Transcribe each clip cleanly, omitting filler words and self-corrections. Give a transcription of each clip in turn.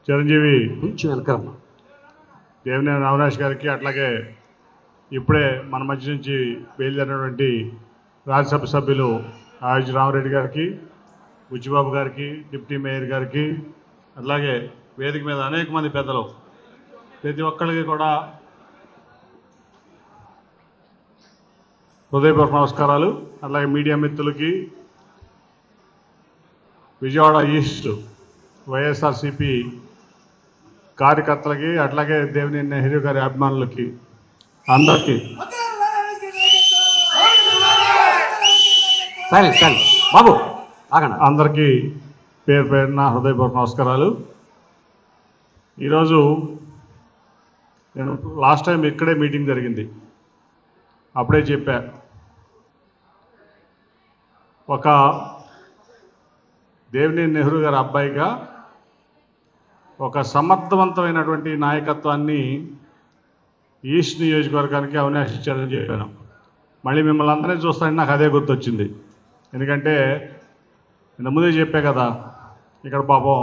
చిరంజీవి కొంచెం వెనకమ్మ దేవినేని అవినాష్ గారికి, అట్లాగే ఇప్పుడే మన మధ్య నుంచి బయలుదేరినటువంటి రాజ్యసభ సభ్యులు ఆయుజ్ రామరెడ్డి గారికి, బుచ్చిబాబు గారికి, డిప్యూటీ మేయర్ గారికి, అట్లాగే వేదిక మీద అనేక మంది పెద్దలు, ప్రతి ఒక్కరికి కూడా హృదయపూర్వక నమస్కారాలు. అలాగే మీడియా మిత్రులకి, విజయవాడ ఈస్ట్ వైఎస్ఆర్సిపి కార్యకర్తలకి, అట్లాగే దేవినేని నెహ్రూ గారి అభిమానులకి అందరికీ బాబు ఆగండి. అందరికీ పేరు పేరున హృదయపూర్వక నమస్కారాలు. ఈరోజు నేను లాస్ట్ టైం ఇక్కడే మీటింగ్ జరిగింది, అప్పుడే చెప్పా, ఒక దేవినేని నెహ్రూ గారి అబ్బాయిగా ఒక సమర్థవంతమైనటువంటి నాయకత్వాన్ని ఈస్ట్ నియోజకవర్గానికి అవినాష్ ఇచ్చారని చెప్పాను. మళ్ళీ మిమ్మల్ని అందరినీ చూస్తానని నాకు అదే గుర్తొచ్చింది. ఎందుకంటే నేను ముందే చెప్పే కదా, ఇక్కడ పాపం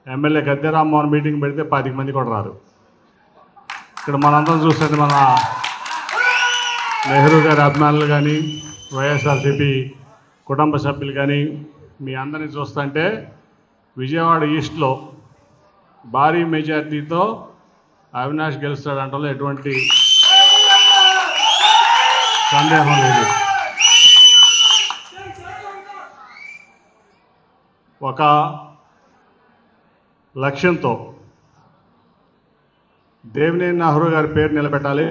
ఎమ్మెల్యే గద్దె రామ్మోహన్ మీటింగ్ పెడితే 10 మంది కూడా రారు. ఇక్కడ మనందరం చూస్తే మన నెహ్రూ గారి అభిమానులు కానీ, వైఎస్ఆర్సీపీ కుటుంబ సభ్యులు కానీ, మీ అందరినీ చూస్తుంటే విజయవాడ ఈస్ట్లో భారీ మెజార్టీతో అవినాష్ గెలుస్తాడంటలో ఎటువంటి సందేహం లేదు. ఒక లక్ష్యంతో దేవినేని నెహ్రూ గారి పేరు నిలబెట్టాలి.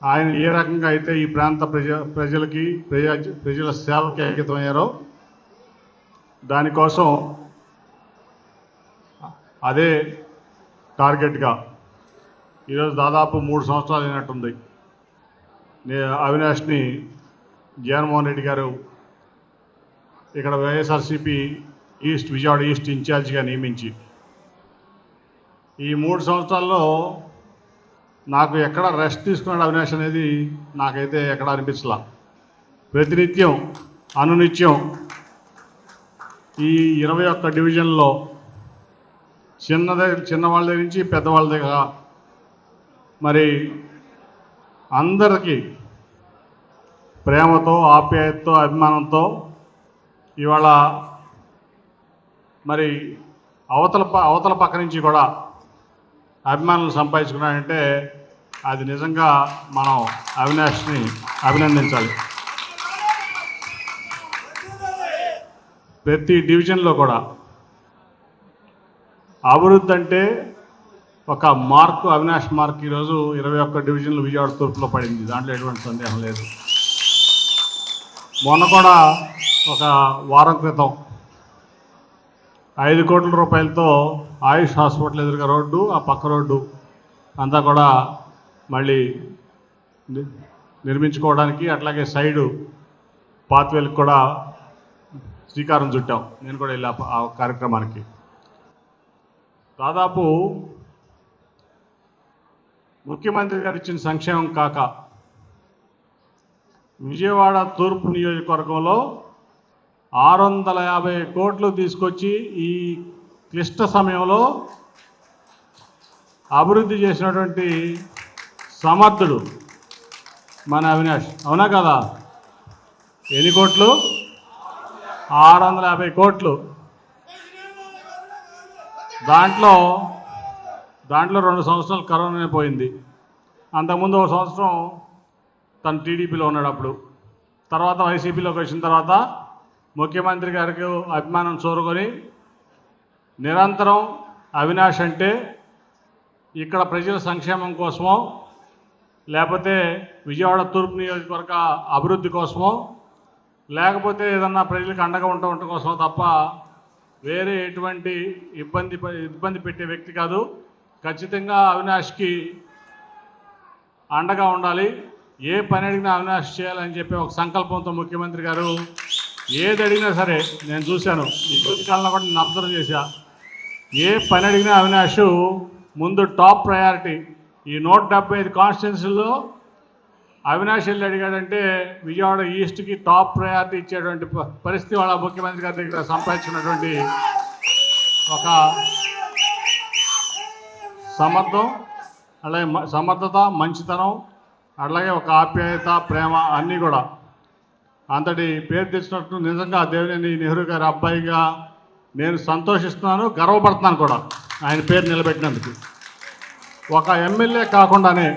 ఆయన ఏ రకంగా అయితే ఈ ప్రాంత ప్రజల సేవకి అంకితమయ్యారో దానికోసం అదే టార్గెట్గా ఈరోజు దాదాపు 3 సంవత్సరాలు అయినట్టుంది అవినాష్ని జగన్మోహన్ రెడ్డి గారు ఇక్కడ వైఎస్ఆర్సీపీ ఈస్ట్ విజయవాడ ఈస్ట్ ఇన్ఛార్జిగా నియమించి, ఈ 3 సంవత్సరాల్లో నాకు ఎక్కడ రెస్ట్ తీసుకున్నాడు అవినాష్ అనేది నాకైతే ఎక్కడ అనిపించలా. ప్రతినిత్యం అనునిత్యం ఈ 21 డివిజన్లో చిన్నవాళ్ళ దగ్గర నుంచి పెద్దవాళ్ళ దగ్గర మరి అందరికీ ప్రేమతో, ఆప్యాయతతో, అభిమానంతో ఇవాళ మరి అవతల పక్క నుంచి కూడా అభిమానులు సంపాదించుకున్నాడంటే అది నిజంగా మనం అవినాష్ని అభినందించాలి. ప్రతి డివిజన్లో కూడా అభివృద్ధి అంటే ఒక మార్కు, అవినాష్ మార్క్ ఈరోజు 21 డివిజన్లు విజయవాడ తూర్పులో పడింది, దాంట్లో ఎటువంటి సందేహం లేదు. మొన్న కూడా ఒక వారం క్రితం 5 కోట్ల రూపాయలతో ఆయుష్ హాస్పిటల్ ఎదురుగా రోడ్డు, ఆ పక్క రోడ్డు అంతా కూడా మళ్ళీ నిర్మించుకోవడానికి, అట్లాగే సైడు పాత్వేలకు కూడా శ్రీకారం చుట్టాం. నేను కూడా వెళ్ళా ఆ కార్యక్రమానికి. దాదాపు ముఖ్యమంత్రి గారు ఇచ్చిన సంక్షేమం కాక విజయవాడ తూర్పు నియోజకవర్గంలో 650 కోట్లు తీసుకొచ్చి ఈ క్లిష్ట సమయంలో అభివృద్ధి చేసినటువంటి సమర్థుడు మన అవినాష్. అవునా కదా? ఎన్ని కోట్లు? 650 కోట్లు. దాంట్లో 2 సంవత్సరాలు కరోనానే పోయింది. అంతకుముందు 1 సంవత్సరం తను టీడీపీలో ఉన్నాడు. అప్పుడు తర్వాత వైసీపీలోకి వచ్చిన తర్వాత ముఖ్యమంత్రి గారికి అభిమానం చూరుకొని నిరంతరం అవినాష్ అంటే ఇక్కడ ప్రజల సంక్షేమం కోసమో, లేకపోతే విజయవాడ తూర్పు నియోజకవర్గ అభివృద్ధి కోసమో, లేకపోతే ఏదన్నా ప్రజలకు అండగా ఉండటం కోసమో తప్ప వేరే ఎటువంటి ఇబ్బంది పెట్టే వ్యక్తి కాదు. ఖచ్చితంగా అవినాష్కి అండగా ఉండాలి. ఏ పని అడిగినా అవినాష్ చేయాలని చెప్పి ఒక సంకల్పంతో ముఖ్యమంత్రి గారు ఏది అడిగినా సరే, నేను చూశాను ఈ కాలంలో కూడా నేను అబ్జర్వ్ చేశా, ఏ పని అడిగినా అవినాష్ ముందు టాప్ ప్రయారిటీ. ఈ 175 కాన్స్టిట్యున్సీల్లో అవినాష్ వెళ్ళి అడిగాడంటే విజయవాడ ఈస్ట్కి టాప్ ప్రయారిటీ ఇచ్చేటువంటి పరిస్థితి వాళ్ళ ముఖ్యమంత్రి గారి దగ్గర సంపాదించినటువంటి ఒక సమర్థం, అలాగే సమర్థత, మంచితనం, అలాగే ఒక ఆప్యాయత, ప్రేమ అన్నీ కూడా అంతటి పేరు తెచ్చినట్టు నిజంగా దేవినేని నెహ్రూ గారి అబ్బాయిగా నేను సంతోషిస్తున్నాను, గర్వపడుతున్నాను కూడా ఆయన పేరు నిలబెట్టినందుకు. ఒక ఎమ్మెల్యే కాకుండానే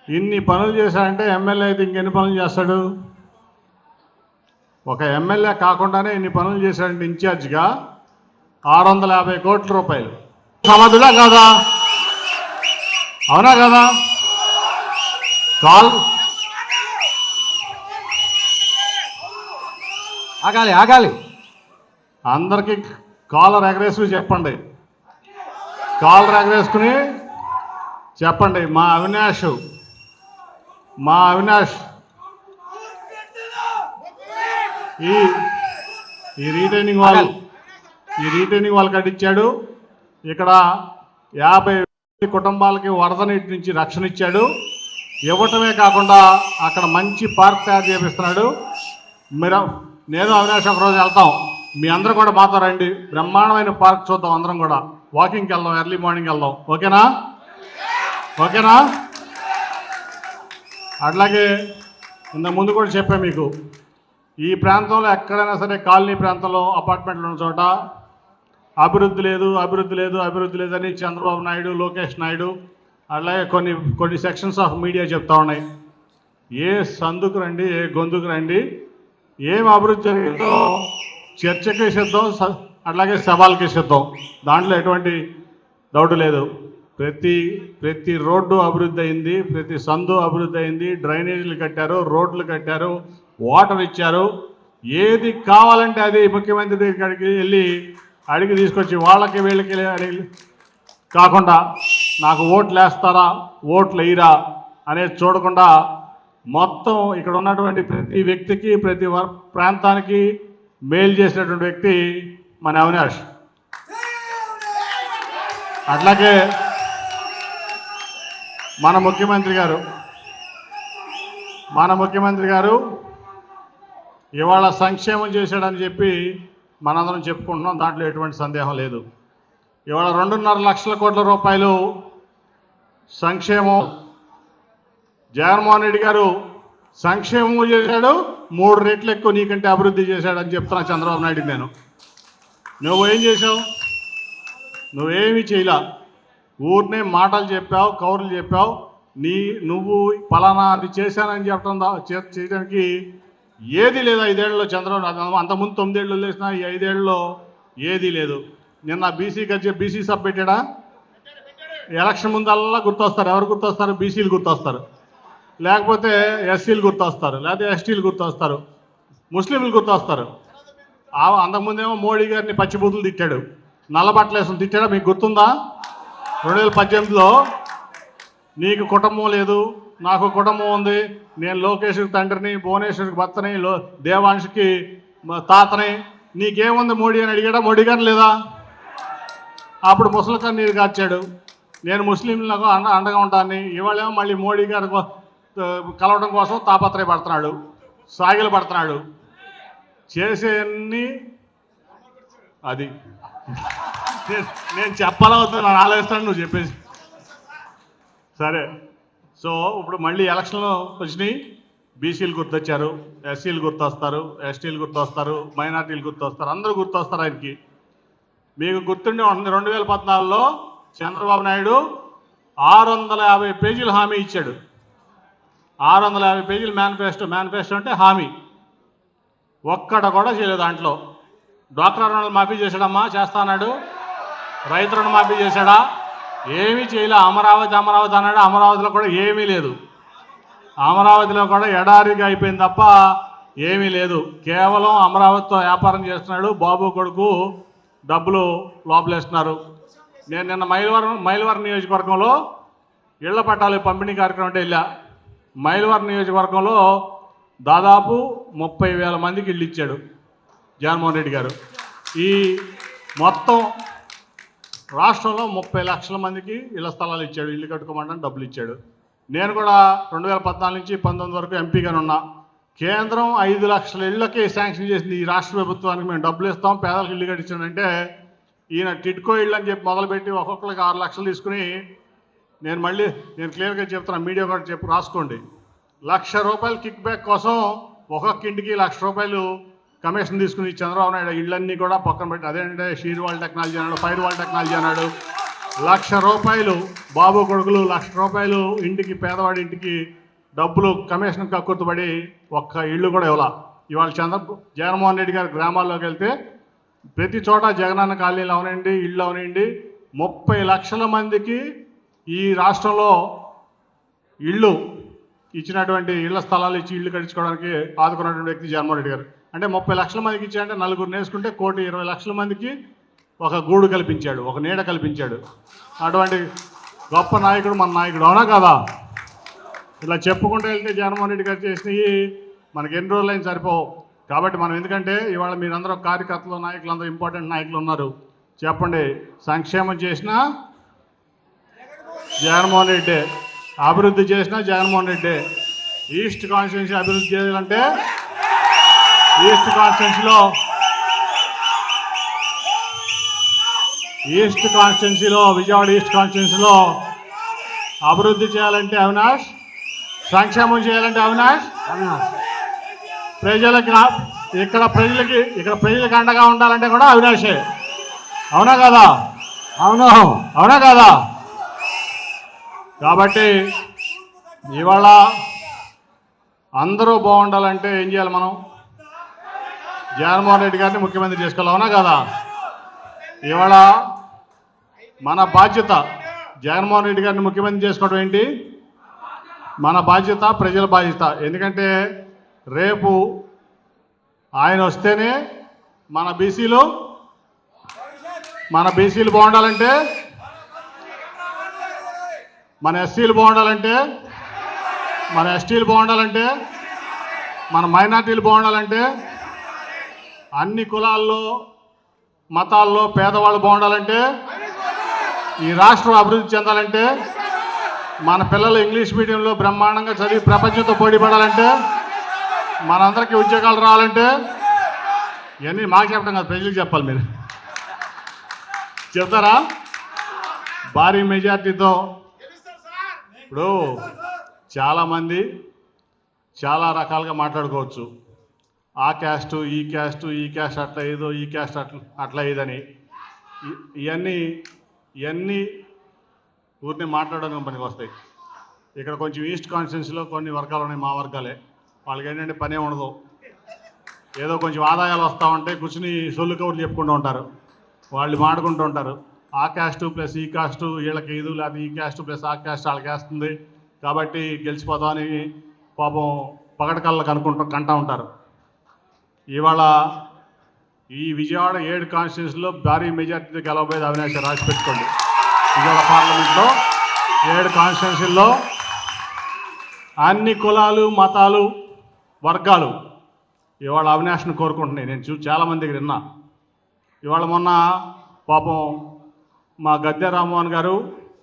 ఇన్ని పనులు చేశాడంటే ఎమ్మెల్యే అయితే ఇంకెన్ని పనులు చేస్తాడు? ఒక ఎమ్మెల్యే కాకుండానే ఇన్ని పనులు చేశాడంటే ఇన్ఛార్జిగా 650 కోట్ల రూపాయలు. సమర్థుడా కాదా? అవునా కదా? ఆగాలి. అందరికీ కాలర్ ఎగరేసుకుని చెప్పండి. కాలర్ ఎగరేసుకుని చెప్పండి. మా అవినాష్ ఈ రీటైనింగ్ వాళ్ళు కట్టించాడు. ఇక్కడ 50 కుటుంబాలకి వరద నీటి నుంచి రక్షణ ఇచ్చాడు. ఇవ్వటమే కాకుండా అక్కడ మంచి పార్క్ తయారు చేపిస్తున్నాడు. నేను అవినాష్ ఒకరోజు వెళ్తాం, మీ అందరూ కూడా మాతో రండి, బ్రహ్మాండమైన పార్క్ చూద్దాం, అందరం కూడా వాకింగ్కి వెళ్దాం, ఎర్లీ మార్నింగ్ వెళ్దాం. ఓకేనా? అట్లాగే ఇంత ముందు కూడా చెప్పా మీకు, ఈ ప్రాంతంలో ఎక్కడైనా సరే కాలనీ ప్రాంతంలో అపార్ట్మెంట్లు ఉన్న చోట అభివృద్ధి లేదు అని చంద్రబాబు నాయుడు, లోకేష్ నాయుడు అలాగే కొన్ని సెక్షన్స్ ఆఫ్ మీడియా చెప్తా ఉన్నాయి. ఏ సందుకు రండి, ఏ గొంతుకు రండి, ఏం అభివృద్ధి జరిగిందో చర్చకే సిద్ధం, అట్లాగే సవాల్కి సిద్ధం. దాంట్లో ఎటువంటి డౌట్ లేదు. ప్రతి రోడ్డు అభివృద్ధి అయింది, ప్రతి సందు అభివృద్ధి అయింది, డ్రైనేజీలు కట్టారు, రోడ్లు కట్టారు, వాటర్ ఇచ్చారు. ఏది కావాలంటే అది ముఖ్యమంత్రి దగ్గరికి వెళ్ళి అడిగి తీసుకొచ్చి వాళ్ళకి వీళ్ళకి అడిగి కాకుండా నాకు ఓట్లు వేస్తారా, ఓట్లు వేయరా అనేది చూడకుండా మొత్తం ఇక్కడ ఉన్నటువంటి ప్రతి వ్యక్తికి, ప్రతి ప్రాంతానికి మేలు చేసినటువంటి వ్యక్తి మన అవినాష్. అట్లాగే మన ముఖ్యమంత్రి గారు ఇవాళ సంక్షేమం చేశాడని చెప్పి మనందరం చెప్పుకుంటున్నాం, దాంట్లో ఎటువంటి సందేహం లేదు. ఇవాళ 2.5 లక్షల కోట్ల రూపాయలు సంక్షేమం. జగన్మోహన్ రెడ్డి గారు సంక్షేమం చేశాడు, 3 రెట్లు ఎక్కువ నీకంటే అభివృద్ధి చేశాడని చెప్తున్నా చంద్రబాబు నాయుడికి నేను. నువ్వేం చేశావు? నువ్వేమీ చేయలా. ఊరినే మాటలు చెప్పావు, కౌరులు చెప్పావు. నువ్వు పలానా అది చేశానని చేయడానికి ఏది లేదు 5 ఏళ్లలో. చంద్రబాబు అంతకుముందు 9 ఏళ్ళు వదిలేసినా ఈ 5 ఏళ్లలో ఏదీ లేదు. నిన్న బీసీ సబ్ పెట్టాడా? ఎలక్షన్ ముందల్లా గుర్తొస్తారు. ఎవరు గుర్తొస్తారు? బీసీలు గుర్తొస్తారు, లేకపోతే ఎస్సీలు గుర్తొస్తారు, లేకపోతే ఎస్టీలు గుర్తొస్తారు, ముస్లింలు గుర్తొస్తారు. అంతకుముందేమో మోడీ గారిని పచ్చిబూతులు తిట్టాడు, నల్లబట్టలేసులు తిట్టాడా? మీకు గుర్తుందా? 2018లో నీకు కుటుంబం లేదు, నాకు కుటుంబం ఉంది, నేను లోకేష్కి తండ్రిని, భువనేశ్వర్కి భర్తని, దేవాంష్కి తాతని, నీకేముంది మోడీ అని అడిగాడా? మోడీ గారు లేదా? అప్పుడు ముసలికర్ నీరు కాచాడు, నేను ముస్లింలకు అండగా ఉంటాను. ఇవాళేమో మళ్ళీ మోడీ గారు కలవడం కోసం తాపత్రయపడుతున్నాడు, సాగిలు పడుతున్నాడు. చేసేవన్నీ అది నేను చెప్పాలవుతుంది, నన్ను ఆలోచిస్తాను, నువ్వు చెప్పేసి సరే. సో ఇప్పుడు మళ్ళీ ఎలక్షన్లు వచ్చినాయి, బీసీలు గుర్తొచ్చారు, ఎస్సీలు గుర్తొస్తారు, ఎస్టీలు గుర్తొస్తారు, మైనార్టీలు గుర్తొస్తారు, అందరూ గుర్తొస్తారు ఆయనకి. మీకు గుర్తుండే 2014లో చంద్రబాబు నాయుడు 650 పేజీలు హామీ ఇచ్చాడు. 650 పేజీలు మేనిఫెస్టో అంటే హామీ. ఒక్కట కూడా చేయలేదు దాంట్లో. డ్వాక్రా రుణాలు మాఫీ చేశాడమ్మా, చేస్తా అన్నాడు. రైతు రుణమాఫీ చేశాడా? ఏమీ చేయలే. అమరావతి అన్నాడు, అమరావతిలో కూడా ఏమీ లేదు. అమరావతిలో కూడా ఎడారిగా అయిపోయింది తప్ప ఏమీ లేదు. కేవలం అమరావతితో వ్యాపారం చేస్తున్నాడు. బాబు కొడుకు డబ్బులు లోపలేస్తున్నారు. నేను నిన్న మైలవరం నియోజకవర్గంలో ఇళ్ల పట్టాలు పంపిణీ కార్యక్రమం అంటే వెళ్ళా. మైలవరం నియోజకవర్గంలో దాదాపు 30,000 మందికి ఇళ్ళు ఇచ్చాడు జగన్మోహన్ రెడ్డి గారు. ఈ మొత్తం రాష్ట్రంలో 30 లక్షల మందికి ఇళ్ల స్థలాలు ఇచ్చాడు, ఇల్లు కట్టుకోమంటే డబ్బులు ఇచ్చాడు. నేను కూడా 2014 నుంచి 19 వరకు ఎంపీగానే ఉన్నా. కేంద్రం 5 లక్షల ఇళ్లకి శాంక్షన్ చేసింది. ఈ రాష్ట్ర ప్రభుత్వానికి మేము డబ్బులు ఇస్తాం, పేదలకు ఇల్లు కట్టించాడంటే ఈయన టిడ్కో ఇళ్ళు అని చెప్పి మొదలుపెట్టి ఒక్కొక్కరికి 6 లక్షలు తీసుకుని నేను క్లియర్గా చెప్తున్నా, మీడియా కూడా చెప్పి రాసుకోండి. ₹1,00,000 కిక్ బ్యాక్ కోసం ఒక్కొక్క ఇంటికి ₹1,00,000 కమిషన్ తీసుకుని చంద్రబాబు నాయుడు ఇళ్ళన్నీ కూడా పక్కన పెట్టి, అదేంటంటే షీర్ వాల్ టెక్నాలజీ అన్నాడు, ఫైర్ వాల్ టెక్నాలజీ అన్నాడు. ₹1,00,000 బాబు కొడుకులు ₹1,00,000 ఇంటికి, పేదవాడి ఇంటికి డబ్బులు కమిషన్ కక్కుర్తుపడి ఒక్క ఇళ్ళు కూడా ఇవ్వాల. ఇవాళ జగన్మోహన్ రెడ్డి గారి గ్రామాల్లోకి వెళ్తే ప్రతి చోట జగనన్న కాలనీలు అవనండి, ఇళ్ళు అవనండి, 30 లక్షల మందికి ఈ రాష్ట్రంలో ఇళ్ళు ఇచ్చినటువంటి ఇళ్ల స్థలాలు ఇచ్చి ఇళ్ళు కట్టించుకోవడానికి ఆదుకున్నటువంటి వ్యక్తి జగన్మోహన్ రెడ్డి గారు. అంటే 30 లక్షల మందికి ఇచ్చాడంటే నలుగురు నేర్చుకుంటే 1,20,00,000 మందికి ఒక గూడు కల్పించాడు, ఒక నీడ కల్పించాడు. అటువంటి గొప్ప నాయకుడు మన నాయకుడు, అవునా కదా? ఇలా చెప్పుకుంటూ వెళ్తే జగన్మోహన్ రెడ్డి గారు చేసినవి మనకి ఎన్ని రోజులైనా సరిపోవు. కాబట్టి మనం ఎందుకంటే ఇవాళ మీరందరూ కార్యకర్తలు, నాయకులు, అందరూ ఇంపార్టెంట్ నాయకులు ఉన్నారు. చెప్పండి, సంక్షేమం చేసినా జగన్మోహన్ రెడ్డి, అభివృద్ధి చేసినా జగన్మోహన్ రెడ్డి. ఈస్ట్ కాన్స్టిట్యున్సీ అభివృద్ధి చేయాలంటే ఈస్ట్ కాన్స్టిట్యున్సీలో విజయవాడ ఈస్ట్ కాన్స్టిట్యున్సీలో అభివృద్ధి చేయాలంటే అవినాష్, సంక్షేమం చేయాలంటే అవినాష్, ఇక్కడ ప్రజలకి అండగా ఉండాలంటే కూడా అవినాషే. అవునా కదా? అవునా కదా? కాబట్టి ఇవాళ అందరూ బాగుండాలంటే ఏం చేయాలి? మనం జగన్మోహన్ రెడ్డి గారిని ముఖ్యమంత్రి చేసుకోవాలి. అవునా కదా? ఇవాళ మన బాధ్యత జగన్మోహన్ రెడ్డి గారిని ముఖ్యమంత్రి చేసుకోవడం ఏంటి? మన బాధ్యత, ప్రజల బాధ్యత. ఎందుకంటే రేపు ఆయన వస్తేనే మన బీసీలు బాగుండాలంటే, మన ఎస్సీలు బాగుండాలంటే, మన ఎస్టీలు బాగుండాలంటే, మన మైనార్టీలు బాగుండాలంటే, అన్ని కులాల్లో, మతాల్లో పేదవాళ్ళు బాగుండాలంటే, ఈ రాష్ట్రం అభివృద్ధి చెందాలంటే, మన పిల్లలు ఇంగ్లీష్ మీడియంలో బ్రహ్మాండంగా చదివి ప్రపంచంతో పోటీ పడాలంటే, మనందరికీ ఉద్యోగాలు రావాలంటే, ఇవన్నీ మాకు చెప్పడం కాదు, ప్రజలకు చెప్పాలి. మీరు చెప్తారా? భారీ మెజార్టీతో. ఇప్పుడు చాలామంది చాలా రకాలుగా మాట్లాడుకోవచ్చు. ఆ క్యాస్టు, ఈ క్యాస్ట్ అట్లా ఏదో, ఈ క్యాస్ట్ అట్లా ఏదని. ఇవన్నీ ఊరిని మాట్లాడడానికి పనికి వస్తాయి. ఇక్కడ కొంచెం ఈస్ట్ కాన్స్టిట్యున్సీలో కొన్ని వర్గాలు ఉన్నాయి, మా వర్గాలే. వాళ్ళకి ఏంటంటే పనే ఉండదు, ఏదో కొంచెం ఆదాయాలు వస్తూ ఉంటాయి, కూర్చుని సొల్లు కబుర్లు చెప్పుకుంటూ ఉంటారు, వాళ్ళు మాడుకుంటూ ఉంటారు. ఆ క్యాస్టు ప్లస్ ఈ క్యాస్టు వీళ్ళకి ఇది, లేకపోతే ఈ క్యాస్టు ప్లస్ ఆ క్యాస్ట్ వాళ్ళకి వేస్తుంది కాబట్టి గెలిచిపోతామని పాపం పగటకళ్ళకు కంటూ ఉంటారు. ఇవాళ ఈ విజయవాడ 7 కాన్స్టిట్యున్సీలో భారీ మెజార్టీతో గెలవబోయేది అవినాష్, రాసి పెట్టుకోండి. విజయవాడ పార్లమెంట్లో 7 కాన్స్టిట్యున్సీల్లో అన్ని కులాలు, మతాలు, వర్గాలు ఇవాళ అవినాష్ను కోరుకుంటున్నాయి. నేను చాలామంది దగ్గర విన్నా. ఇవాళ మొన్న పాపం మా గద్దె రామ్మోహన్ గారు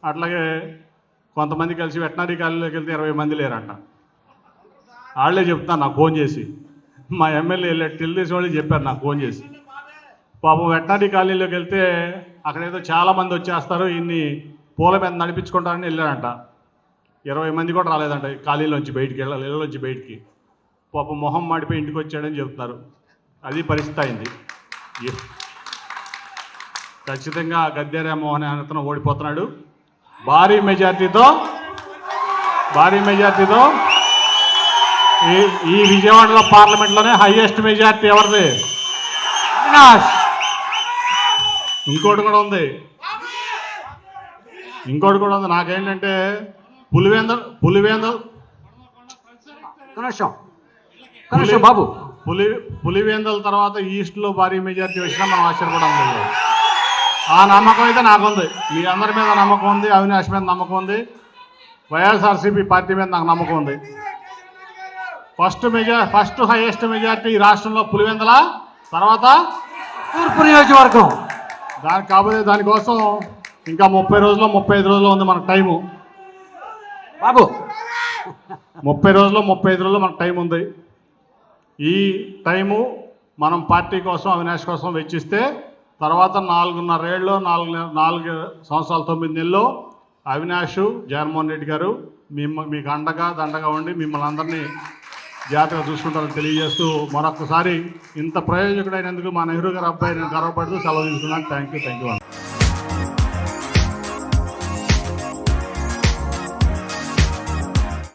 అట్లాగే కొంతమంది కలిసి వెటనరీ కాలేజీలోకి వెళ్తే 20 మంది లేరంట. వాళ్ళే చెప్తాను నాకు ఫోన్ చేసి, మా ఎమ్మెల్యే తెలుగుదేశం వాళ్ళు చెప్పారు నాకు ఫోన్ చేసి. పాపం వెటనరీ కాలనీలోకి వెళ్తే అక్కడేదో చాలామంది వచ్చేస్తారు, ఇన్ని పూల మీద నడిపించుకుంటారని వెళ్ళారంట. 20 మంది కూడా రాలేదంట కాలనీలోంచి బయటికి, ఇళ్ళలోంచి బయటికి. పాపం మొహం మాడిపోయి ఇంటికి వచ్చాడని చెప్తున్నారు. అది పరిస్థితి అయింది. ఖచ్చితంగా గద్దె రామ్మోహన్ అతను ఓడిపోతున్నాడు భారీ మెజార్టీతో. ఈ విజయవాడలో పార్లమెంట్లోనే హైయెస్ట్ మెజార్టీ ఎవరిది? అవినాష్. ఇంకోటి కూడా ఉంది. నాకేంటంటే బాబు పులివేందల తర్వాత ఈస్ట్లో భారీ మెజార్టీ వచ్చినా మనం ఆశ్చర్యపడం లేదు. ఆ నమ్మకం అయితే నాకుంది, మీ అందరి మీద నమ్మకం ఉంది, అవినాష్ మీద నమ్మకం ఉంది, వైఎస్ఆర్సీపీ పార్టీ మీద నాకు నమ్మకం ఉంది. ఫస్ట్ హైయెస్ట్ మెజార్టీ ఈ రాష్ట్రంలో పులివెందల, తర్వాత తూర్పు నియోజకవర్గం. కాకపోతే దానికోసం ఇంకా 30 రోజులు 35 రోజులు ఉంది మనకు టైము బాబు. 30 రోజులు 35 రోజులు మనకు టైం ఉంది. ఈ టైము మనం పార్టీ కోసం అవినాష్ కోసం వెచ్చిస్తే తర్వాత 4.5 ఏళ్ళు 4 సంవత్సరాలు 9 నెలల్లో అవినాష్ జగన్మోహన్ రెడ్డి గారు మీకు అండగా దండగా ఉండి మిమ్మల్ని అందరినీ జాగ్రత్తగా చూసుకుంటారని తెలియజేస్తూ మరొకసారి ఇంత ప్రయోజకుడైనందుకు మా నెహ్రూ గారి అబ్బాయి నేను గర్వపడుతూ సెలవు తీసుకున్నాను. Thank you